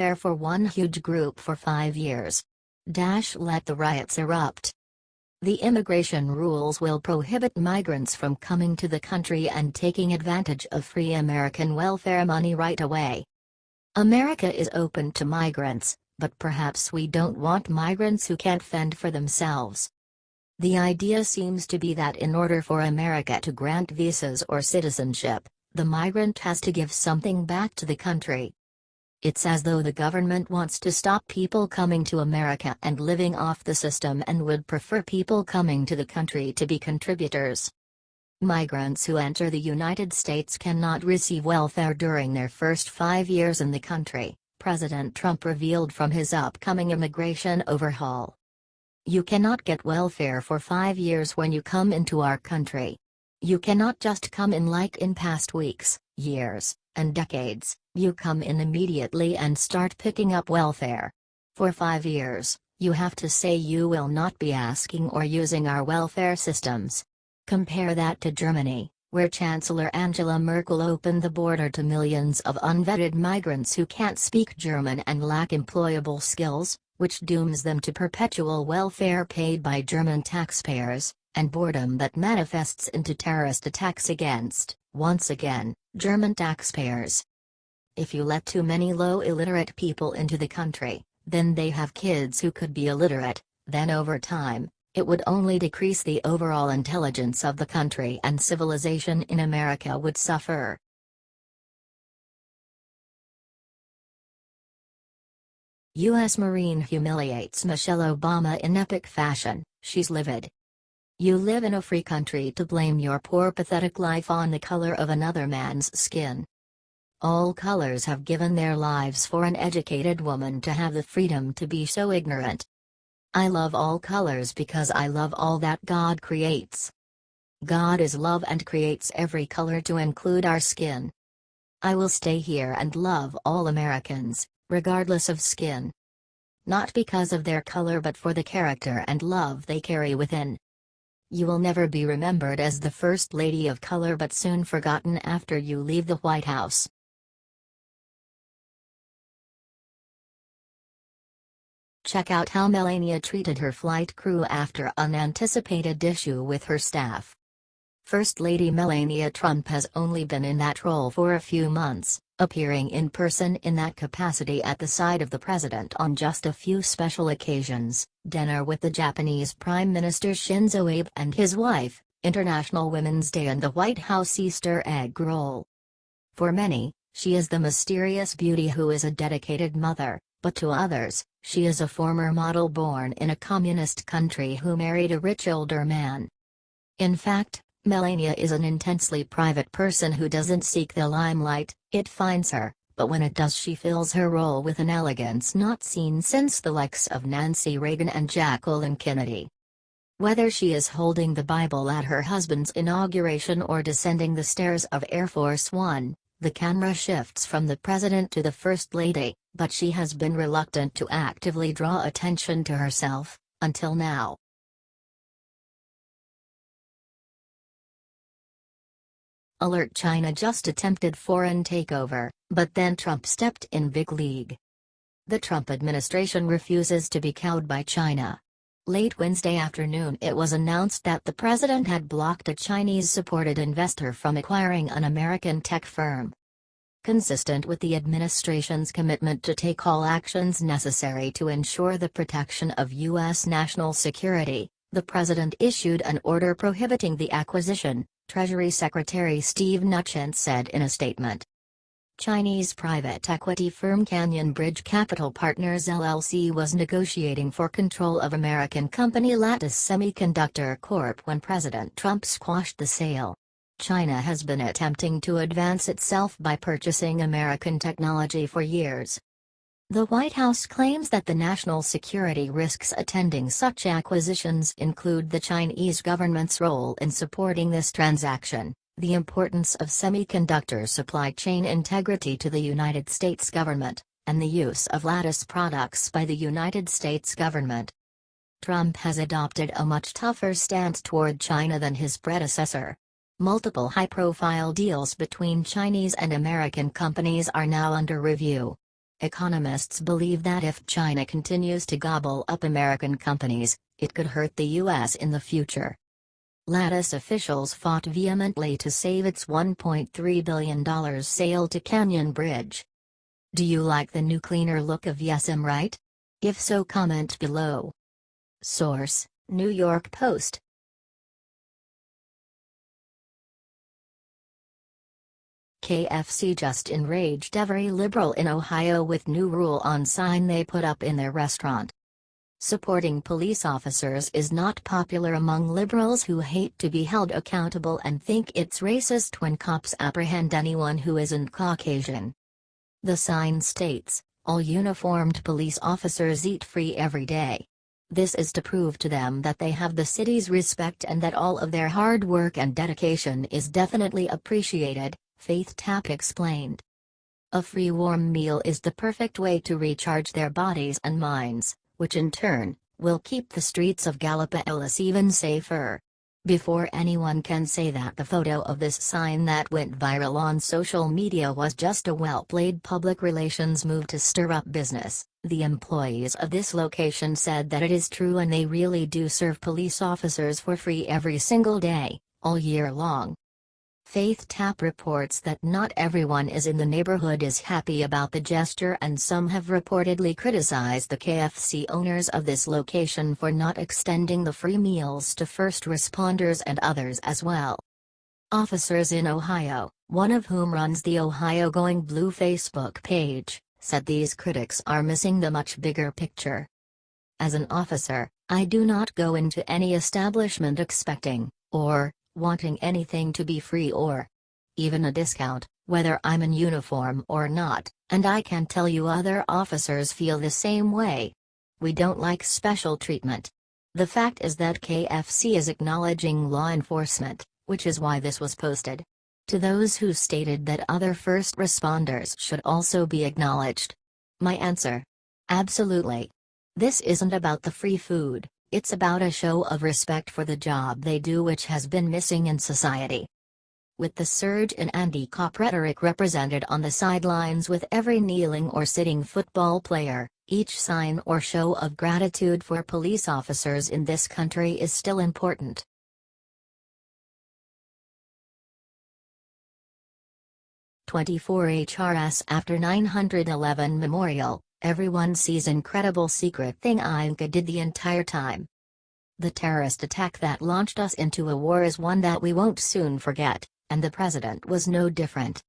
welfare for one huge group for 5 years. Let the riots erupt. The immigration rules will prohibit migrants from coming to the country and taking advantage of free American welfare money right away. America is open to migrants, but perhaps we don't want migrants who can't fend for themselves. The idea seems to be that in order for America to grant visas or citizenship, the migrant has to give something back to the country. It's as though the government wants to stop people coming to America and living off the system and would prefer people coming to the country to be contributors. Migrants who enter the United States cannot receive welfare during their first 5 years in the country, President Trump revealed from his upcoming immigration overhaul. You cannot get welfare for 5 years when you come into our country. You cannot just come in like in past weeks, years, and decades. You come in immediately and start picking up welfare. For 5 years, you have to say you will not be asking or using our welfare systems. Compare that to Germany, where Chancellor Angela Merkel opened the border to millions of unvetted migrants who can't speak German and lack employable skills, which dooms them to perpetual welfare paid by German taxpayers, and boredom that manifests into terrorist attacks against, once again, German taxpayers. If you let too many low illiterate people into the country, then they have kids who could be illiterate, then over time, it would only decrease the overall intelligence of the country and civilization in America would suffer. U.S. Marine humiliates Michelle Obama in epic fashion, she's livid. You live in a free country to blame your poor pathetic life on the color of another man's skin. All colors have given their lives for an educated woman to have the freedom to be so ignorant. I love all colors because I love all that God creates. God is love and creates every color to include our skin. I will stay here and love all Americans, regardless of skin. Not because of their color but for the character and love they carry within. You will never be remembered as the First Lady of color but soon forgotten after you leave the White House. Check out how Melania treated her flight crew after unanticipated issue with her staff. First Lady Melania Trump has only been in that role for a few months, appearing in person in that capacity at the side of the president on just a few special occasions: dinner with the Japanese Prime Minister Shinzo Abe and his wife, International Women's Day, and the White House Easter egg roll. For many, she is the mysterious beauty who is a dedicated mother, but to others, she is a former model born in a communist country who married a rich older man. In fact, Melania is an intensely private person who doesn't seek the limelight, it finds her, but when it does she fills her role with an elegance not seen since the likes of Nancy Reagan and Jacqueline Kennedy. Whether she is holding the Bible at her husband's inauguration or descending the stairs of Air Force One, the camera shifts from the president to the First Lady, but she has been reluctant to actively draw attention to herself, until now. Alert: China just attempted foreign takeover, but then Trump stepped in big league. The Trump administration refuses to be cowed by China. Late Wednesday afternoon it was announced that the president had blocked a Chinese-supported investor from acquiring an American tech firm. Consistent with the administration's commitment to take all actions necessary to ensure the protection of U.S. national security, the president issued an order prohibiting the acquisition, Treasury Secretary Steve Mnuchin said in a statement. Chinese private equity firm Canyon Bridge Capital Partners LLC was negotiating for control of American company Lattice Semiconductor Corp. When President Trump squashed the sale. China has been attempting to advance itself by purchasing American technology for years. The White House claims that the national security risks attending such acquisitions include the Chinese government's role in supporting this transaction, the importance of semiconductor supply chain integrity to the United States government, and the use of Lattice products by the United States government. Trump has adopted a much tougher stance toward China than his predecessor. Multiple high-profile deals between Chinese and American companies are now under review. Economists believe that if China continues to gobble up American companies, it could hurt the U.S. in the future. Lattice officials fought vehemently to save its $1.3 billion sale to Canyon Bridge. Do you like the new cleaner look of Yes I'm Right? If so, comment below. Source: New York Post. KFC just enraged every liberal in Ohio with new rule on sign they put up in their restaurant. Supporting police officers is not popular among liberals who hate to be held accountable and think it's racist when cops apprehend anyone who isn't Caucasian. The sign states, "All uniformed police officers eat free every day." This is to prove to them that they have the city's respect and that all of their hard work and dedication is definitely appreciated, Faith Tapp explained. A free warm meal is the perfect way to recharge their bodies and minds, which in turn, will keep the streets of Gallipolis even safer. Before anyone can say that the photo of this sign that went viral on social media was just a well-played public relations move to stir up business, the employees of this location said that it is true and they really do serve police officers for free every single day, all year long. Faith Tapp reports that not everyone in the neighborhood is happy about the gesture and some have reportedly criticized the KFC owners of this location for not extending the free meals to first responders and others as well. Officers in Ohio, one of whom runs the Ohio Going Blue Facebook page, said these critics are missing the much bigger picture. As an officer, I do not go into any establishment expecting, or wanting anything to be free or even a discount, whether I'm in uniform or not, and I can tell you other officers feel the same way. We don't like special treatment. The fact is that KFC is acknowledging law enforcement, which is why this was posted. To those who stated that other first responders should also be acknowledged. My answer: absolutely. This isn't about the free food. It's about a show of respect for the job they do, which has been missing in society. With the surge in anti-cop rhetoric represented on the sidelines with every kneeling or sitting football player, each sign or show of gratitude for police officers in this country is still important. (24HRS) After 9/11 Memorial, everyone sees incredible secret thing Inca did the entire time. The terrorist attack that launched us into a war is one that we won't soon forget, and the president was no different.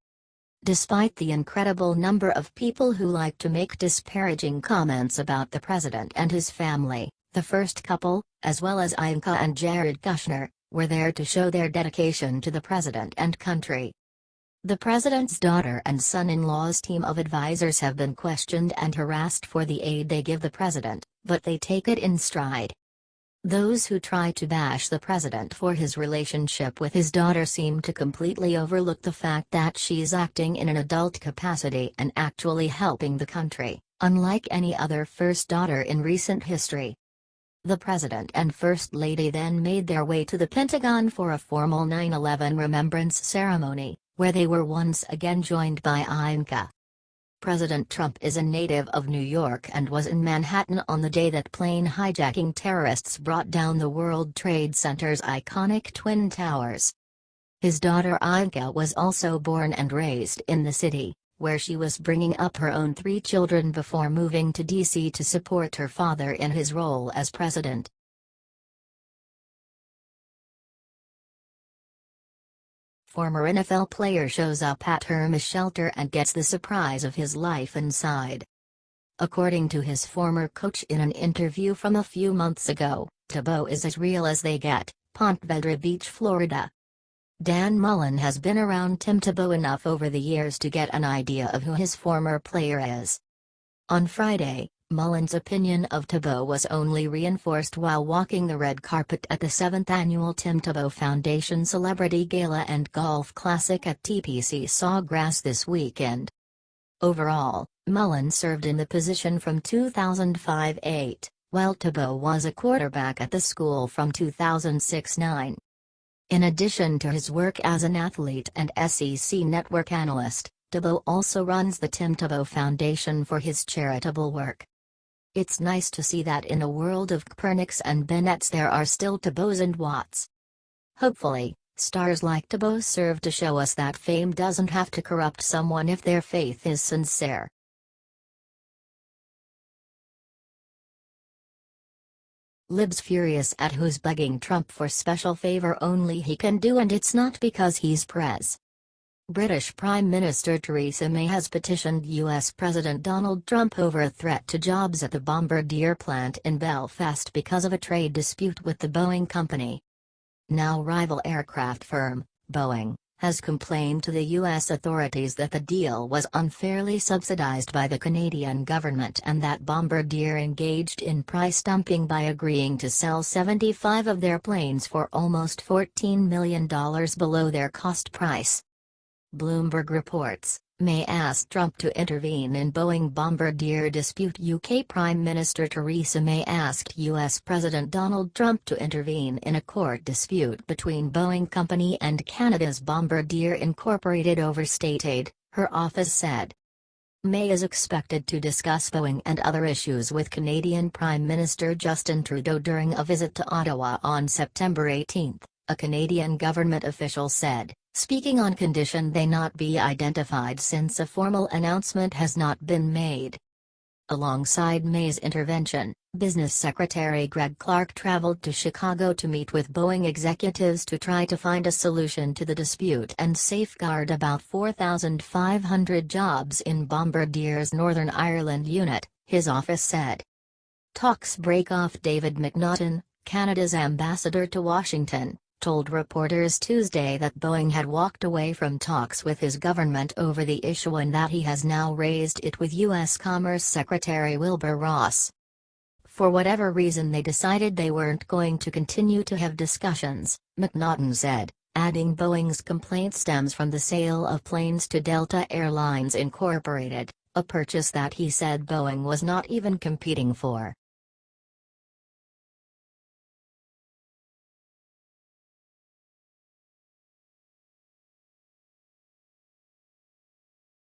Despite the incredible number of people who like to make disparaging comments about the president and his family, the first couple, as well as Inca and Jared Kushner, were there to show their dedication to the president and country. The president's daughter and son-in-law's team of advisors have been questioned and harassed for the aid they give the president, but they take it in stride. Those who try to bash the president for his relationship with his daughter seem to completely overlook the fact that she's acting in an adult capacity and actually helping the country, unlike any other first daughter in recent history. The president and first lady then made their way to the Pentagon for a formal 9/11 remembrance ceremony, where they were once again joined by Inca. President Trump is a native of New York and was in Manhattan on the day that plane hijacking terrorists brought down the World Trade Center's iconic Twin Towers. His daughter Inca was also born and raised in the city, where she was bringing up her own 3 children before moving to D.C. to support her father in his role as president. Former NFL player shows up at Hermes shelter and gets the surprise of his life inside. According to his former coach in an interview from a few months ago, Tebow is as real as they get, Ponte Vedra Beach, Florida. Dan Mullen has been around Tim Tebow enough over the years to get an idea of who his former player is. On Friday, Mullen's opinion of Tebow was only reinforced while walking the red carpet at the 7th annual Tim Tebow Foundation Celebrity Gala and Golf Classic at TPC Sawgrass this weekend. Overall, Mullen served in the position from 2005-08, while Tebow was a quarterback at the school from 2006-09. In addition to his work as an athlete and SEC network analyst, Tebow also runs the Tebow Foundation for his charitable work. It's nice to see that in a world of Copernics and Bennetts there are still Tebows and Watts. Hopefully, stars like Tebow serve to show us that fame doesn't have to corrupt someone if their faith is sincere. Libs furious at who's bugging Trump for special favor only he can do, and it's not because he's prez. British Prime Minister Theresa May has petitioned US President Donald Trump over a threat to jobs at the Bombardier plant in Belfast because of a trade dispute with the Boeing company. Now rival aircraft firm, Boeing, has complained to the US authorities that the deal was unfairly subsidized by the Canadian government and that Bombardier engaged in price dumping by agreeing to sell 75 of their planes for almost $14 million below their cost price. Bloomberg reports, May asked Trump to intervene in Boeing Bombardier dispute. UK Prime Minister Theresa May asked US President Donald Trump to intervene in a court dispute between Boeing Company and Canada's Bombardier Incorporated over state aid, her office said. May is expected to discuss Boeing and other issues with Canadian Prime Minister Justin Trudeau during a visit to Ottawa on September 18, a Canadian government official said, speaking on condition they not be identified since a formal announcement has not been made. Alongside May's intervention, Business Secretary Greg Clark traveled to Chicago to meet with Boeing executives to try to find a solution to the dispute and safeguard about 4,500 jobs in Bombardier's Northern Ireland unit, his office said. Talks break off. David McNaughton, Canada's ambassador to Washington, told reporters Tuesday that Boeing had walked away from talks with his government over the issue and that he has now raised it with U.S. Commerce Secretary Wilbur Ross. For whatever reason they decided they weren't going to continue to have discussions, McNaughton said, adding Boeing's complaint stems from the sale of planes to Delta Air Lines Incorporated, a purchase that he said Boeing was not even competing for.